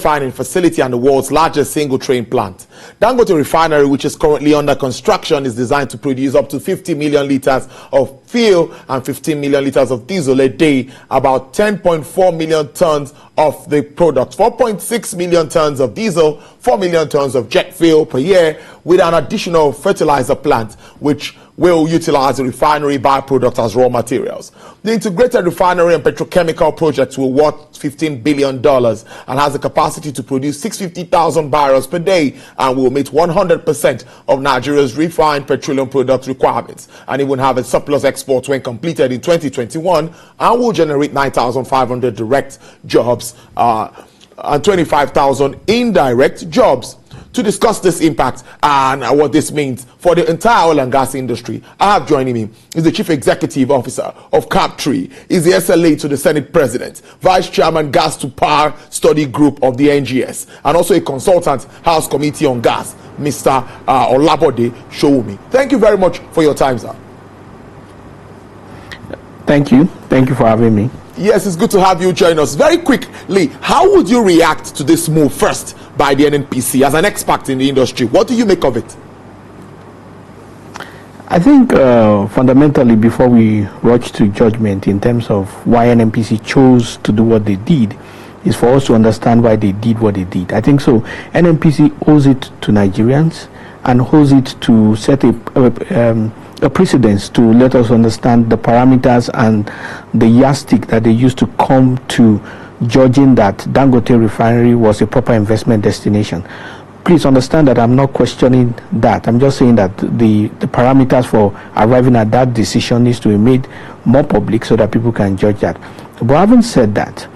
refining facility and the world's largest single train plant. Dangote Refinery, which is currently under construction, is designed to produce up to 50 million liters of fuel and 15 million liters of diesel a day, about 10.4 million tons of the product, 4.6 million tons of diesel, 4 million tons of jet fuel per year, with an additional fertilizer plant, which will utilize the refinery byproducts as raw materials. The integrated refinery and petrochemical project will worth $15 billion and has the capacity to produce 650,000 barrels per day and will meet 100% of Nigeria's refined petroleum product requirements. And it will have a surplus exports when completed in 2021 and will generate 9,500 direct jobs and 25,000 indirect jobs. To discuss this impact and what this means for the entire oil and gas industry, I have joining me is the Chief Executive Officer of CAP3, is the SLA to the Senate President, Vice Chairman Gas to Power Study Group of the NGS, and also a consultant House Committee on Gas, Mr. Olabode Showumi. Thank you very much for your time, sir. Thank you. Thank you for having me. Yes, it's good to have you join us. Very quickly, how would you react to this move first by the NNPC as an expert in the industry? What do you make of it? I think fundamentally, before we rush to judgment in terms of why NNPC chose to do what they did, is for us to understand why they did what they did. I think so. NNPC owes it to Nigerians and owes it to set a precedence to let us understand the parameters and the yardstick that they used to come to judging that Dangote Refinery was a proper investment destination. Please understand that I'm not questioning that. I'm just saying that the parameters for arriving at that decision needs to be made more public so that people can judge that. But having said that,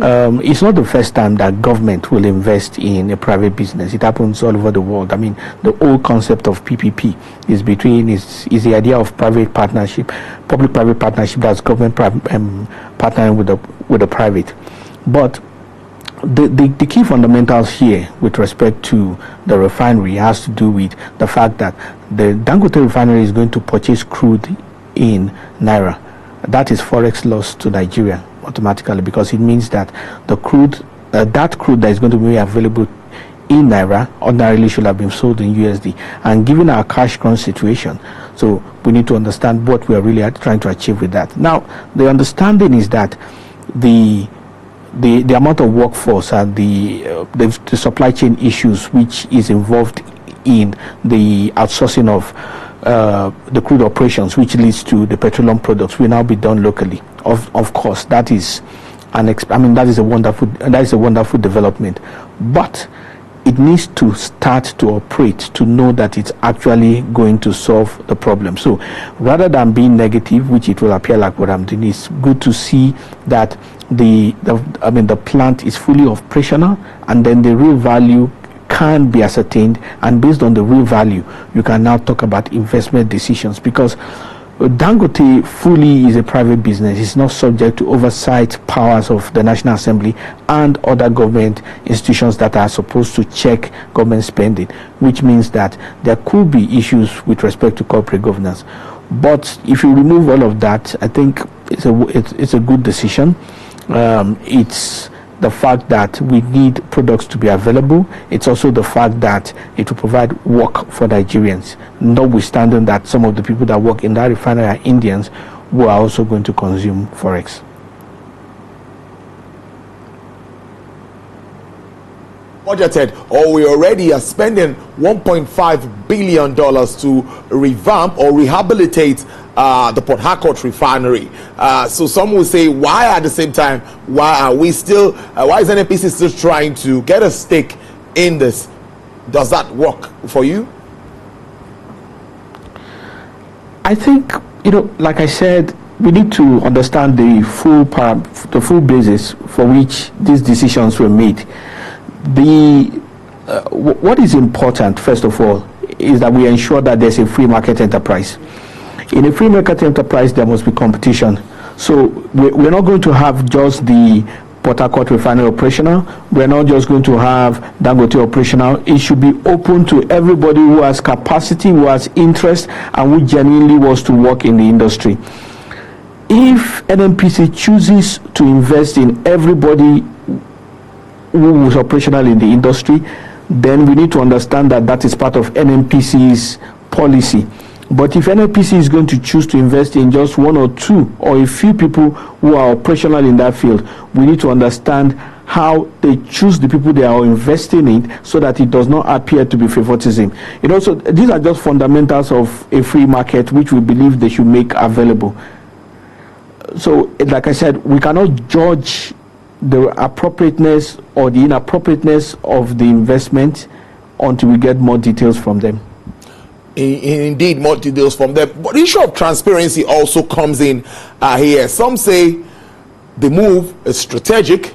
it's not the first time that government will invest in a private business. It happens all over the world. I mean, the whole concept of PPP is the idea of private partnership, public-private partnership, that's government partnering with the private. But the key fundamentals here with respect to the refinery has to do with the fact that the Dangote Refinery is going to purchase crude in Naira. That is forex loss to Nigeria automatically, because it means that the crude, that crude that is going to be available in Naira ordinarily should have been sold in USD. And given our cash crunch situation, so we need to understand what we are really trying to achieve with that. Now, the understanding is that the amount of workforce and the supply chain issues which is involved in the outsourcing of the crude operations, which leads to the petroleum products, will now be done locally. Of course, that is that is a wonderful development, but it needs to start to operate to know that it's actually going to solve the problem. So rather than being negative, which it will appear like what I'm doing, it's good to see that the plant is fully operational, and then the real value can be ascertained, and based on the real value you can now talk about investment decisions, because Dangote fully is a private business. It's not subject to oversight powers of the National Assembly and other government institutions that are supposed to check government spending, which means that there could be issues with respect to corporate governance. But if you remove all of that, I think it's a good decision. It's the fact that we need products to be available. It's also the fact that it will provide work for Nigerians, notwithstanding that some of the people that work in that refinery are Indians who are also going to consume forex. Budgeted, or we already are spending $1.5 billion to revamp or rehabilitate the Port Harcourt refinery. So some will say, why at the same time, why is NNPC still trying to get a stake in this? Does that work for you? I think, like I said, we need to understand the full basis for which these decisions were made. What is important, first of all, is that we ensure that there's a free market enterprise. In a free market enterprise, there must be competition. So we're not going to have just the Port Harcourt refinery operational. We're not just going to have Dangote operational. It should be open to everybody who has capacity, who has interest, and who genuinely wants to work in the industry. If NNPC chooses to invest in everybody who is operational in the industry, then we need to understand that that is part of NNPC's policy. But if NNPC is going to choose to invest in just one or two or a few people who are operational in that field, we need to understand how they choose the people they are investing in so that it does not appear to be favoritism. So these are just fundamentals of a free market which we believe they should make available. So, like I said, we cannot judge the appropriateness or the inappropriateness of the investment until we get more details from them. Indeed, more details from them. But the issue of transparency also comes in here. Some say the move is strategic,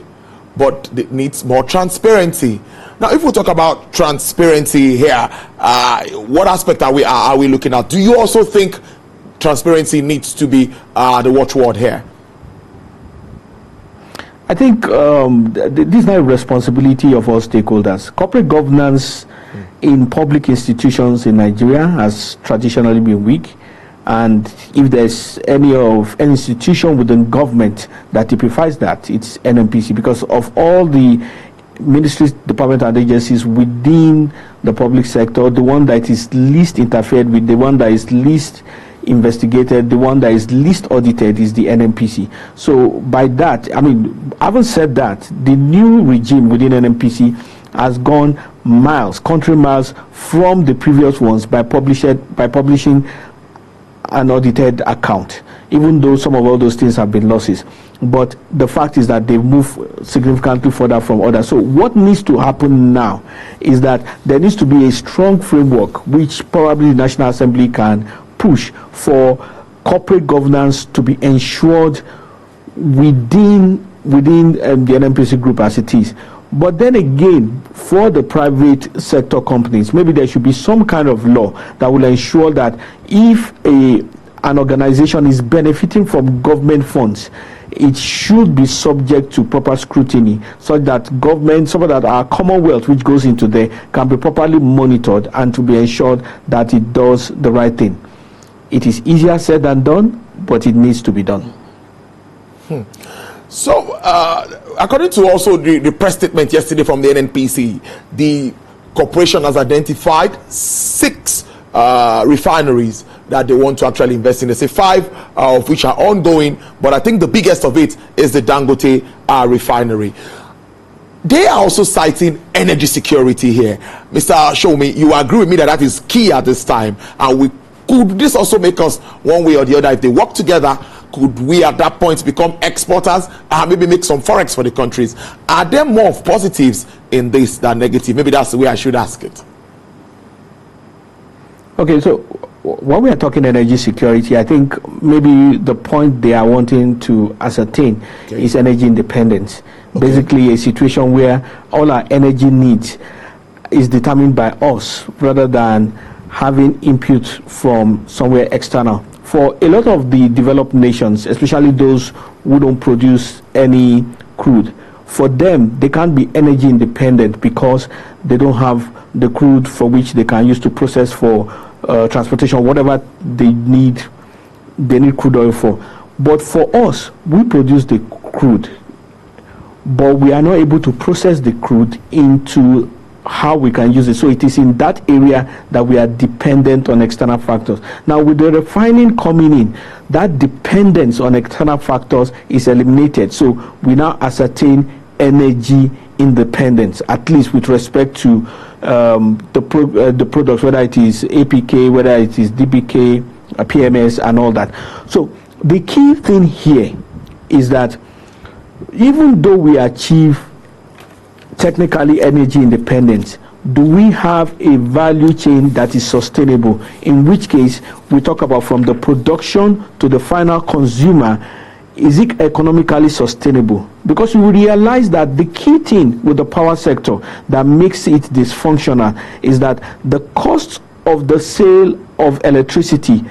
but it needs more transparency. Now, if we talk about transparency here, what aspect are we looking at? Do you also think transparency needs to be the watchword here? I think this is not a responsibility of all stakeholders. Corporate governance in public institutions in Nigeria has traditionally been weak, and if there's any institution within government that typifies that, it's NNPC, because of all the ministries, departments, and agencies within the public sector, the one that is least interfered with, the one that is least investigated, the one that is least audited is the NNPC. So by that, having said that, the new regime within NNPC has gone country miles from the previous ones by publishing an audited account, even though some of all those things have been losses. But the fact is that they move significantly further from others. So what needs to happen now is that there needs to be a strong framework which probably the National Assembly can push for corporate governance to be ensured within the NNPC group as it is. But then again, for the private sector companies, maybe there should be some kind of law that will ensure that if an organization is benefiting from government funds, it should be subject to proper scrutiny, so that our commonwealth which goes into there can be properly monitored and to be ensured that it does the right thing. It is easier said than done, but it needs to be done. So, according to also the press statement yesterday from the NNPC, the corporation has identified 6 refineries that they want to actually invest in. They say 5 of which are ongoing, but I think the biggest of it is the Dangote Refinery. They are also citing energy security here. Mr. Shomi, you agree with me that is key at this time? And could this also make us, one way or the other, if they work together, could we at that point become exporters and maybe make some forex for the countries? Are there more of positives in this than negative? Maybe that's the way I should ask it. Okay, so when we are talking energy security, I think maybe the point they are wanting to ascertain is energy independence. Basically a situation where all our energy needs is determined by us rather than having input from somewhere external. For a lot of the developed nations, especially those who don't produce any crude, for them, they can't be energy independent because they don't have the crude for which they can use to process for transportation, whatever they need crude oil for. But for us, we produce the crude, but we are not able to process the crude into how we can use it. So it is in that area that we are dependent on external factors. Now, with the refining coming in, that dependence on external factors is eliminated. So we now ascertain energy independence, at least with respect to the products, whether it is APK, whether it is DBK, PMS, and all that. So the key thing here is that even though we achieve technically energy independence, do we have a value chain that is sustainable? In which case, we talk about from the production to the final consumer, is it economically sustainable? Because you will realize that the key thing with the power sector that makes it dysfunctional is that the cost of the sale of electricity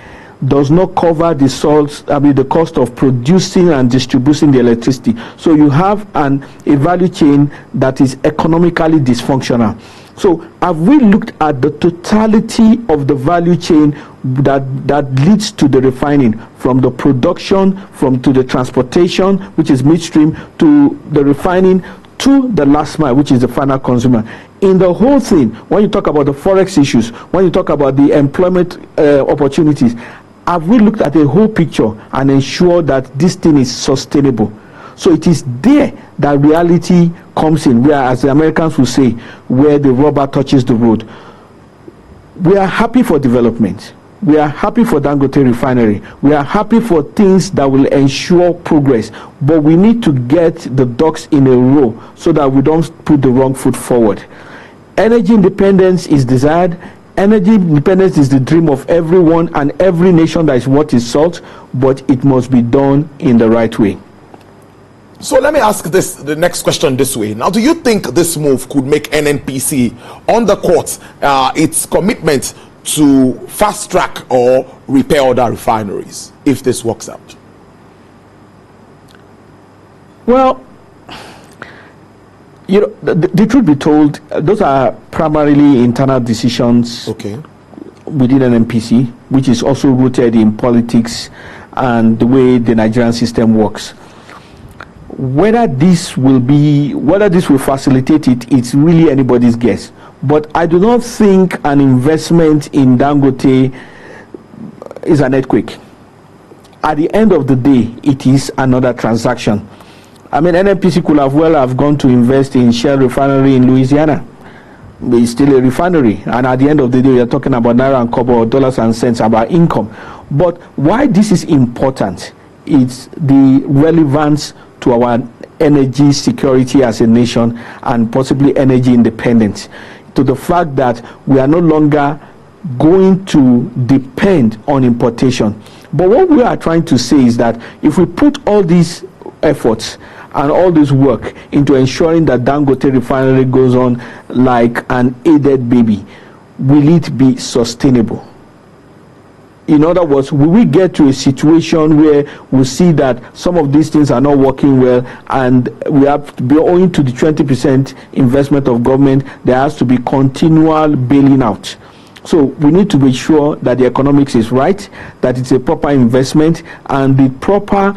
does not cover the cost of producing and distributing the electricity. So you have a value chain that is economically dysfunctional. So have we looked at the totality of the value chain that leads to the refining, from the production, to the transportation, which is midstream, to the refining, to the last mile, which is the final consumer. In the whole thing, when you talk about the forex issues, when you talk about the employment opportunities, have we looked at the whole picture and ensured that this thing is sustainable? So it is there that reality comes in, where, as the Americans will say, where the rubber touches the road. We are happy for development. We are happy for Dangote Refinery. We are happy for things that will ensure progress. But we need to get the ducks in a row so that we don't put the wrong foot forward. Energy independence is desired. Energy independence is the dream of everyone and every nation that is worth its salt, but it must be done in the right way. So let me ask the next question this way. Now, do you think this move could make NNPC on the court its commitment to fast track or repair other refineries if this works out? Well, you know, the truth be told, those are primarily internal decisions within NNPC, which is also rooted in politics and the way the Nigerian system works. Whether this will facilitate it, it's really anybody's guess. But I do not think an investment in Dangote is an earthquake. At the end of the day, it is another transaction. I mean, NNPC could have gone to invest in Shell Refinery in Louisiana. But it's still a refinery. And at the end of the day, we are talking about naira and kobo, or dollars and cents, about income. But why this is important is the relevance to our energy security as a nation and possibly energy independence, to the fact that we are no longer going to depend on importation. But what we are trying to say is that if we put all these efforts and all this work into ensuring that Dangote Refinery goes on like an aided baby, will it be sustainable? In other words, will we get to a situation where we see that some of these things are not working well, and we have to be, owing to the 20% investment of government, there has to be continual bailing out? So we need to be sure that the economics is right, that it's a proper investment, and the proper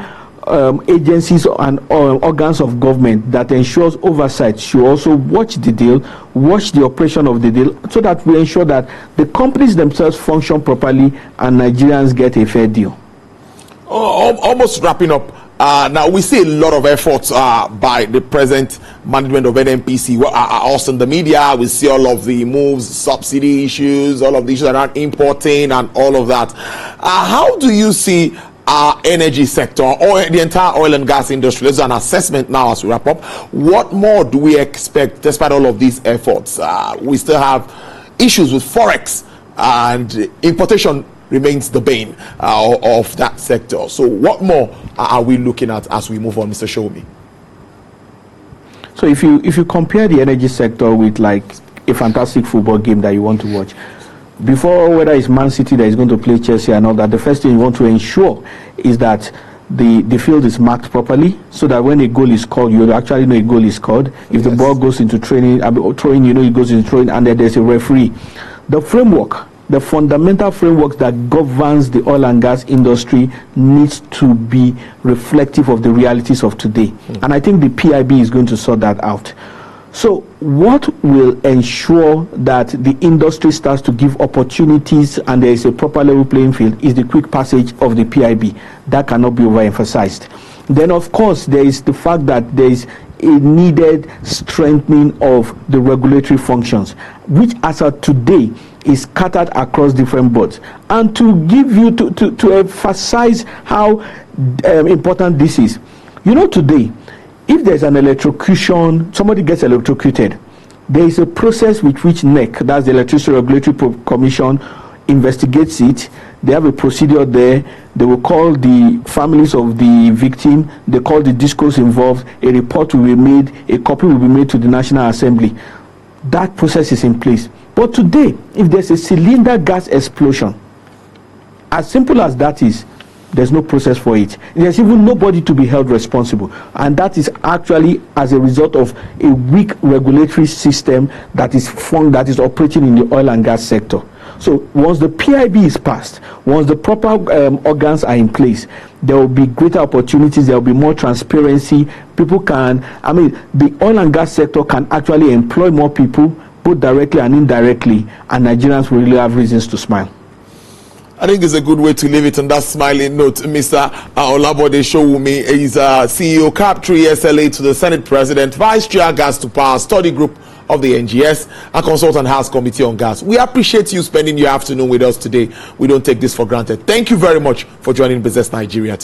agencies and organs of government that ensures oversight should also watch the deal, watch the operation of the deal, so that we ensure that the companies themselves function properly and Nigerians get a fair deal. Almost wrapping up. Now we see a lot of efforts by the present management of NNPC. Also in the media, we see all of the moves, subsidy issues, all of the issues around importing and all of that. How do you see our energy sector or the entire oil and gas industry? Let's do an assessment now as we wrap up. What more do we expect despite all of these efforts? We still have issues with forex, and importation remains the bane of that sector. So what more are we looking at as we move on, Mr. Shomi? So if you compare the energy sector with like a fantastic football game that you want to watch, before, whether it's Man City that is going to play Chelsea and all that, the first thing you want to ensure is that the field is marked properly, so that when a goal is scored, you actually know a goal is scored. If the ball goes into training, throwing, you know it goes into throwing, and then there's a referee. The framework, the fundamental framework that governs the oil and gas industry needs to be reflective of the realities of today. And I think the PIB is going to sort that out. So what will ensure that the industry starts to give opportunities and there is a proper level playing field is the quick passage of the PIB. That cannot be overemphasized. Then, of course, there is the fact that there is a needed strengthening of the regulatory functions, which as of today is scattered across different boards. And to give you, to emphasize how important this is, you know, today, if there's an electrocution, somebody gets electrocuted, there is a process with which NEC, that's the Electricity Regulatory Commission, investigates it. They have a procedure there. They will call the families of the victim, they call the discos involved, a report will be made, a copy will be made to the National Assembly. That process is in place. But today, if there's a cylinder gas explosion, as simple as that is, there's no process for it. There's even nobody to be held responsible. And that is actually as a result of a weak regulatory system that is operating in the oil and gas sector. So once the PIB is passed, once the proper organs are in place, there will be greater opportunities, there will be more transparency. People can, the oil and gas sector can actually employ more people, both directly and indirectly, and Nigerians will really have reasons to smile. I think it's a good way to leave it on that smiling note. Mr. Olabode Showumi is CEO CAP3 SLA to the Senate President, Vice Chair Gas to Power Study Group of the NGS, and Consultant House Committee on Gas. We appreciate you spending your afternoon with us today. We don't take this for granted. Thank you very much for joining Business Nigeria today.